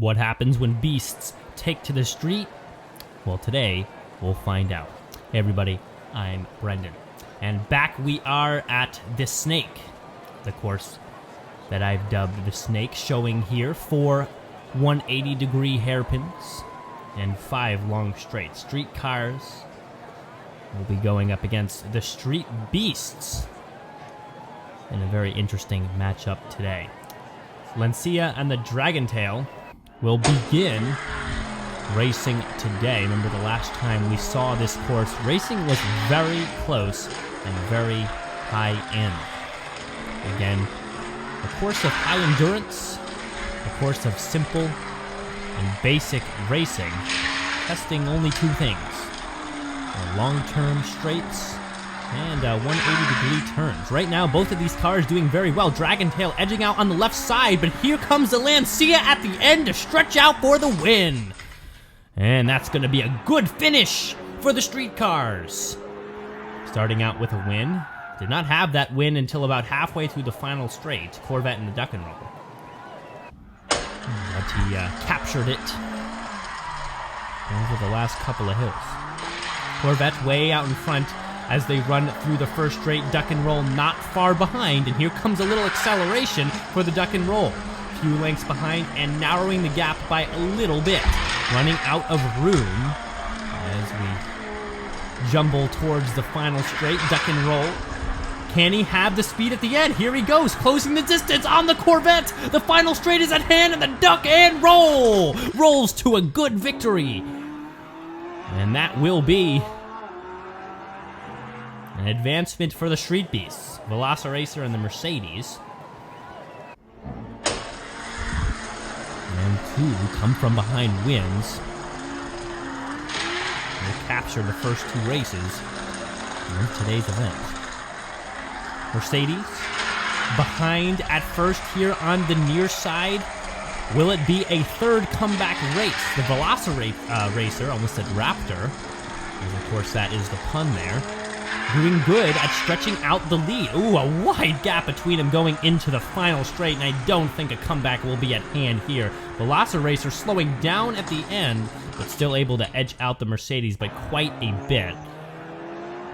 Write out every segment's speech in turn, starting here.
What happens when beasts take to the street? Well, today we'll find out. Hey everybody, I'm Brendan, and back we are at the Snake, the course that I've dubbed the Snake, showing here 4 180-degree hairpins and 5 long straight street cars. We'll be going up against the Street Beasts in a very interesting matchup today. Lancia and the Dragon Tail will begin racing today. Remember the last time we saw this course, racing was very close and very high end. Again, a course of high endurance, a course of simple and basic racing, testing only 2 things: long-term straights and 180-degree turns. Right now, both of these cars doing very well. Dragon Tail edging out on the left side, but here comes the Lancia at the end to stretch out for the win. And that's going to be a good finish for the street cars. Starting out with a win. Did not have that win until about halfway through the final straight. Corvette in the duck and roll. But he captured it over the last couple of hills. Corvette way out in front as they run through the first straight. Duck and roll not far behind, and here comes a little acceleration for the duck and roll. A few lengths behind and narrowing the gap by a little bit. Running out of room as we jumble towards the final straight. Duck and roll. Can he have the speed at the end? Here he goes, closing the distance on the Corvette. The final straight is at hand, and the duck and roll rolls to a good victory. And that will be an advancement for the Street Beasts, Velociracer and the Mercedes. And 2 come from behind wins. They capture the first 2 races of today's event. Mercedes behind at first here on the near side. Will it be a third comeback race? The Velociracer, almost said Raptor, because of course that is the pun there, doing good at stretching out the lead. Ooh, a wide gap between them going into the final straight, and I don't think a comeback will be at hand here. Velociracer slowing down at the end, but still able to edge out the Mercedes by quite a bit,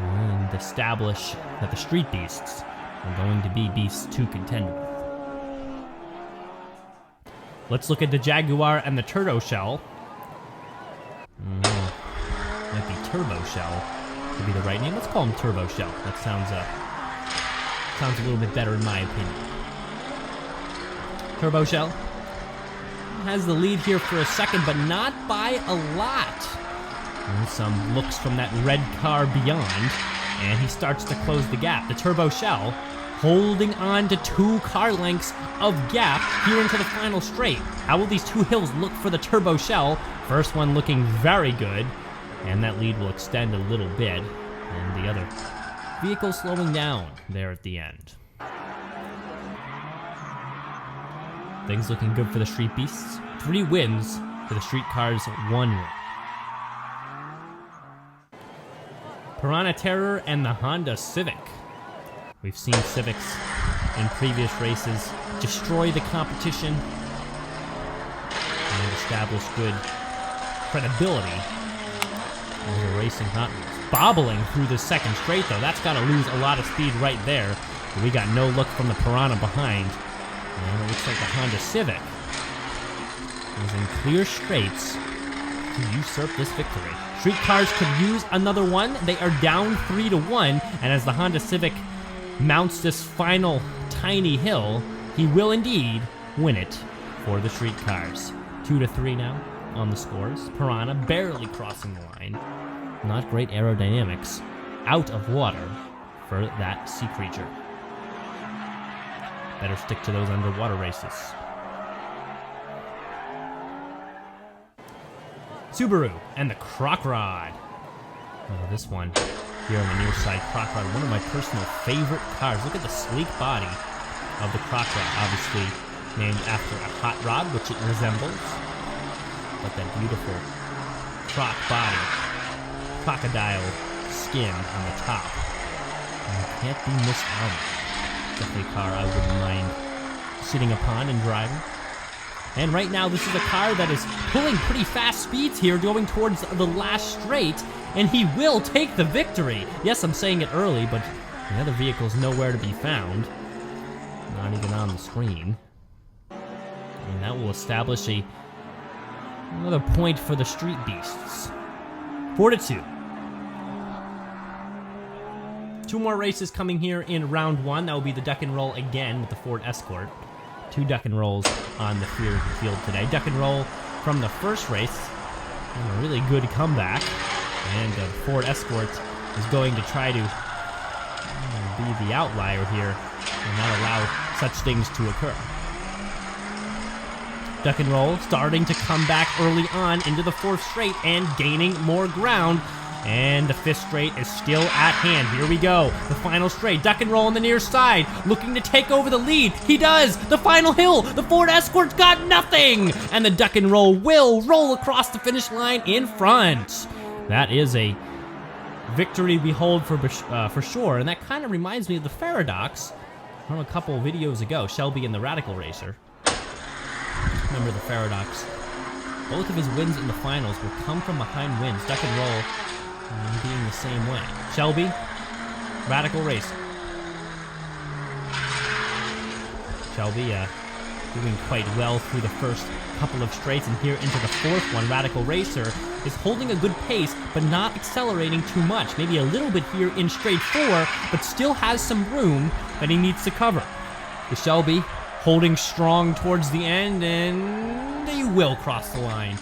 and establish that the Street Beasts are going to be beasts to contend with. Let's look at the Jaguar and the Turbo Shell. Might be Turbo Shell to be the right name. Let's call him Turbo Shell. That sounds a little bit better in my opinion. Turbo Shell has the lead here for a second, but not by a lot. And some looks from that red car beyond, and he starts to close the gap. The Turbo Shell holding on to 2 car lengths of gap here into the final straight. How will these 2 hills look for the Turbo Shell? First one looking very good, and that lead will extend a little bit, and the other vehicle slowing down there at the end. Things looking good for the Street Beasts. 3 wins for the Street Cars, 1 win. Piranha Terror and the Honda Civic. We've seen Civics in previous races destroy the competition and establish good credibility over racing Hot Wheels. Bobbling through the second straight, though. That's got to lose a lot of speed right there. But we got no look from the Piranha behind. And it looks like the Honda Civic is in clear straights to usurp this victory. Street Cars could use another one. They are down 3-1, and as the Honda Civic mounts this final tiny hill, he will indeed win it for the Street Cars. 2-3 now on the scores. Piranha barely crossing the line. Not great aerodynamics. Out of water for that sea creature. Better stick to those underwater races. Subaru and the Croc Rod. Oh, this one here on the near side, Croc Rod, one of my personal favorite cars. Look at the sleek body of the Croc Rod, obviously named after a hot rod, which it resembles. But that beautiful croc body, crocodile skin on the top. And can't be missed out. Definitely a car I wouldn't mind sitting upon and driving. And right now, this is a car that is pulling pretty fast speeds here, going towards the last straight, and he will take the victory. Yes, I'm saying it early, but the other vehicle's nowhere to be found. Not even on the screen. And that will establish another point for the Street Beasts. 4-2. 2 more races coming here in round 1. That will be the duck and roll again with the Ford Escort. 2 duck and rolls on the field today. Duck and roll from the first race. And a really good comeback. And the Ford Escort is going to try to be the outlier here and not allow such things to occur. Duck and roll starting to come back early on into the 4th straight and gaining more ground. And the 5th straight is still at hand. Here we go. The final straight. Duck and roll on the near side. Looking to take over the lead. He does. The final hill. The Ford Escort's got nothing. And the duck and roll will roll across the finish line in front. That is a victory we hold for sure. And that kind of reminds me of the Paradox from a couple of videos ago. Shelby and the Radical Racer. Remember the Paradox. Both of his wins in the finals will come from behind wins. Duck and roll being the same way. Shelby, Radical Racer. Shelby doing quite well through the first couple of straights, and here into the 4th one, Radical Racer is holding a good pace, but not accelerating too much. Maybe a little bit here in straight 4, but still has some room that he needs to cover. The Shelby holding strong towards the end, and he will cross the line.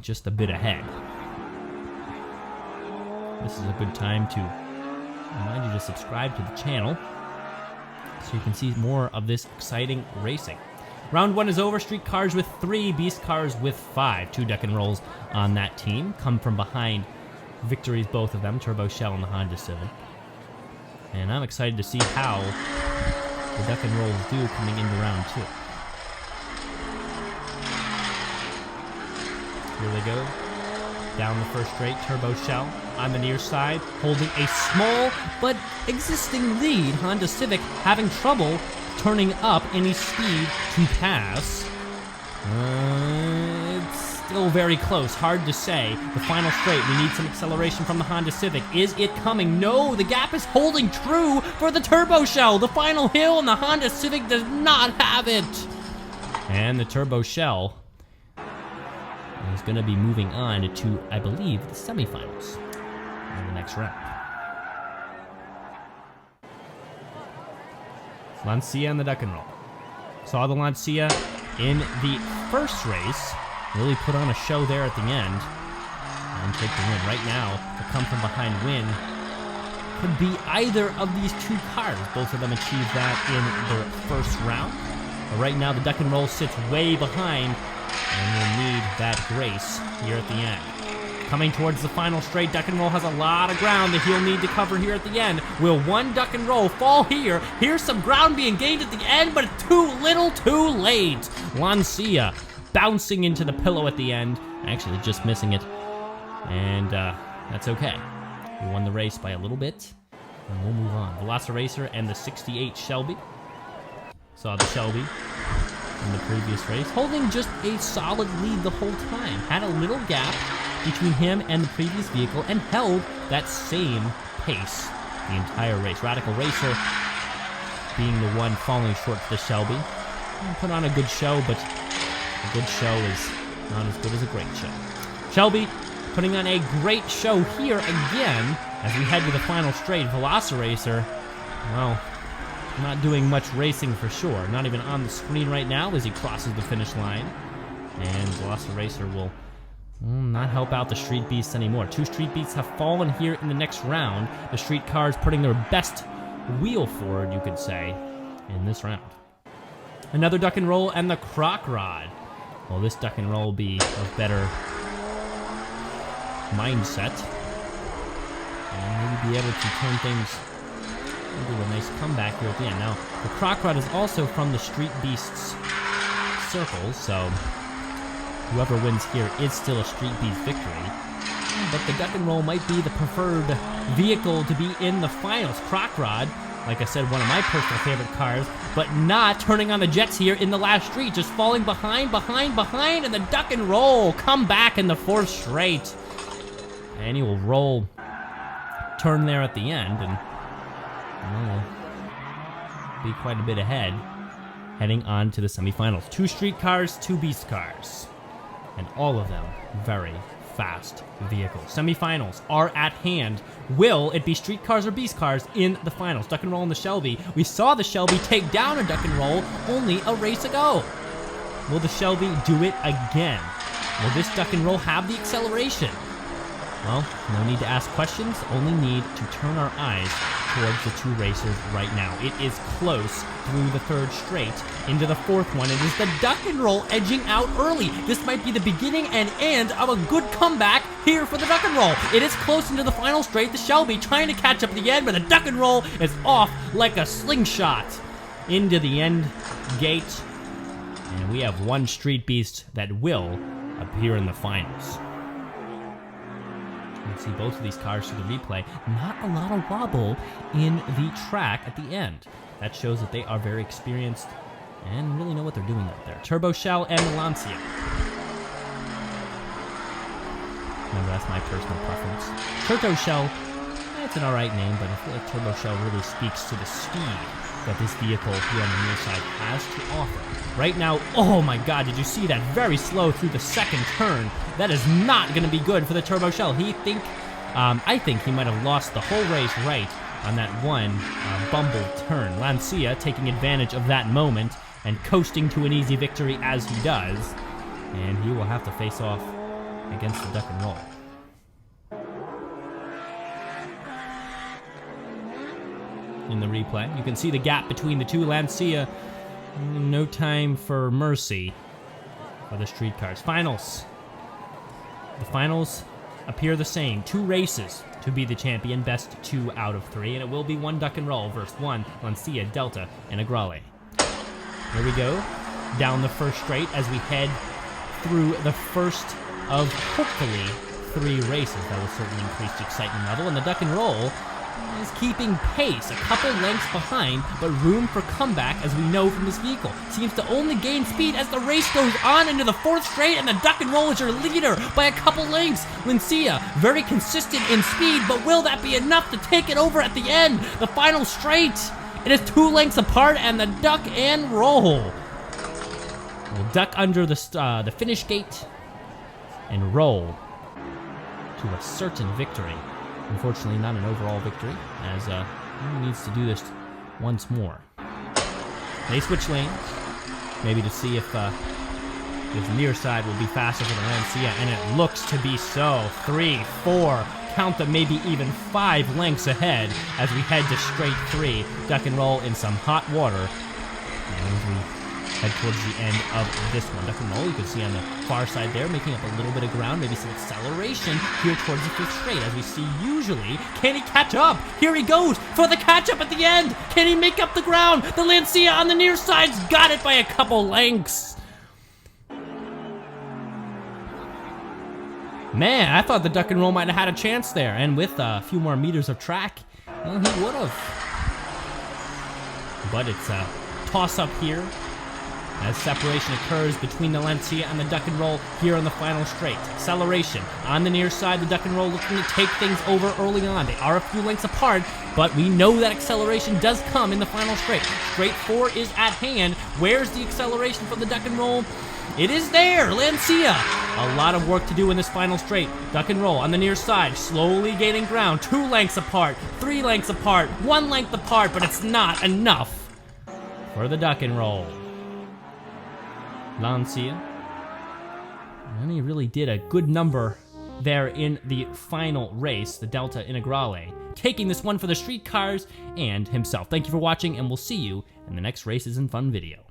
Just a bit ahead. This is a good time to remind you to subscribe to the channel so you can see more of this exciting racing. Round 1 is over. Street cars with 3, beast cars with 5. 2 duck and rolls on that team. Come from behind victories, both of them, Turbo Shell and the Honda Civic. And I'm excited to see how the duck and rolls do coming into round 2. Here they go. Down the first straight, Turbo Shell on the near side, holding a small but existing lead. Honda Civic having trouble turning up any speed to pass. It's still very close, hard to say. The final straight, we need some acceleration from the Honda Civic. Is it coming? No, the gap is holding true for the Turbo Shell. The final hill, and the Honda Civic does not have it. And the Turbo Shell is going to be moving on to, I believe, the semifinals in the next round. Lancia and the duck and roll. Saw the Lancia in the first race. Really put on a show there at the end and take the win. Right now, the come from behind win could be either of these 2 cars. Both of them achieved that in their first round. But right now, the duck and roll sits way behind and will need that grace here at the end. Coming towards the final straight, duck and roll has a lot of ground that he'll need to cover here at the end. Will one duck and roll fall here? Here's some ground being gained at the end, but too little, too late. Lancia bouncing into the pillow at the end, actually just missing it. And that's okay. We won the race by a little bit, and we'll move on. Velociracer and the 68 Shelby. Saw the Shelby in the previous race, holding just a solid lead the whole time. Had a little gap between him and the previous vehicle and held that same pace the entire race. Radical Racer being the one falling short to the Shelby. Put on a good show, but a good show is not as good as a great show. Shelby putting on a great show here again as we head to the final straight. Velociracer, well, not doing much racing for sure. Not even on the screen right now as he crosses the finish line. And Velociracer will not help out the Street Beasts anymore. 2 Street Beasts have fallen here in the next round. The Street Cars putting their best wheel forward, you could say, in this round. Another duck and roll and the Croc Rod. Well, this duck and roll will be of better mindset. And maybe be able to turn things into a nice comeback here at the end. Now, the Croc Rod is also from the Street Beasts circle, so whoever wins here is still a Street Beast victory. But the duck and roll might be the preferred vehicle to be in the finals. Croc Rod Like I said, one of my personal favorite cars, but not turning on the jets here in the last street, just falling behind, and the duck and roll. Come back in the 4th straight. And he will roll, turn there at the end, and be quite a bit ahead, heading on to the semifinals. 2 street cars, 2 beast cars, and all of them very fast vehicles. Semifinals are at hand. Will it be street cars or beast cars in the finals? Duck and roll in the Shelby. We saw the Shelby take down a duck and roll only a race ago. Will the Shelby do it again? Will this duck and roll have the acceleration? Well, no need to ask questions, only need to turn our eyes towards the 2 racers right now. It is close through the 3rd straight into the 4th one. It is the duck and roll edging out early. This might be the beginning and end of a good comeback here for the duck and roll. It is close into the final straight. The Shelby trying to catch up at the end, but the duck and roll is off like a slingshot into the end gate. And we have 1 street beast that will appear in the finals. You can see both of these cars through the replay. Not a lot of wobble in the track at the end. That shows that they are very experienced and really know what they're doing out there. Turbo Shell and Lancia. Remember, that's my personal preference. Turbo Shell, it's an alright name, but I feel like Turbo Shell really speaks to the speed that this vehicle here on the near side has to offer. Right now, oh my god, did you see that? Very slow through the 2nd turn. That is not going to be good for the Turbo Shell. I think he might have lost the whole race right on that one bumbled turn. Lancia taking advantage of that moment and coasting to an easy victory as he does. And he will have to face off against the duck and roll. In the replay, you can see the gap between the 2. Lancia, no time for mercy for the street cars. Finals. The finals appear the same. 2 races to be the champion, best 2 out of 3, and it will be 1 duck and roll versus 1 Lancia, Delta, and Agrale. Here we go, down the 1st straight as we head through the first of hopefully 3 races. That will certainly increase the excitement level, and the duck and roll is keeping pace, a couple lengths behind, but room for comeback as we know from this vehicle. Seems to only gain speed as the race goes on into the 4th straight, and the duck and roll is your leader by a couple lengths. Lancia, very consistent in speed, but will that be enough to take it over at the end? The final straight, it is 2 lengths apart, and the duck and roll will duck under the finish gate and roll to a certain victory. Unfortunately, not an overall victory, as he needs to do this once more. They switch lanes, maybe to see if his near side will be faster for the Lancia, and it looks to be so. 3, 4, count them, maybe even 5 lengths ahead as we head to straight 3. Duck and roll in some hot water. And as we head towards the end of this one. Duck and roll, you can see on the far side there, making up a little bit of ground, maybe some acceleration here towards the 5th straight, as we see usually. Can he catch up? Here he goes for the catch up at the end. Can he make up the ground? The Lancia on the near side's got it by a couple lengths. Man, I thought the duck and roll might have had a chance there, and with a few more meters of track, well, he would have. But it's a toss-up here, as separation occurs between the Lancia and the duck and roll here on the final straight. Acceleration on the near side, the duck and roll looking to take things over early on. They are a few lengths apart, but we know that acceleration does come in the final straight. Straight 4 is at hand. Where's the acceleration for the duck and roll? It is there, Lancia. A lot of work to do in this final straight. Duck and roll on the near side, slowly gaining ground. 2 lengths apart, 3 lengths apart, 1 length apart, but it's not enough for the duck and roll. Lancia, and he really did a good number there in the final race, the Delta Integrale, taking this one for the street cars and himself. Thank you for watching, and we'll see you in the next Races and Fun video.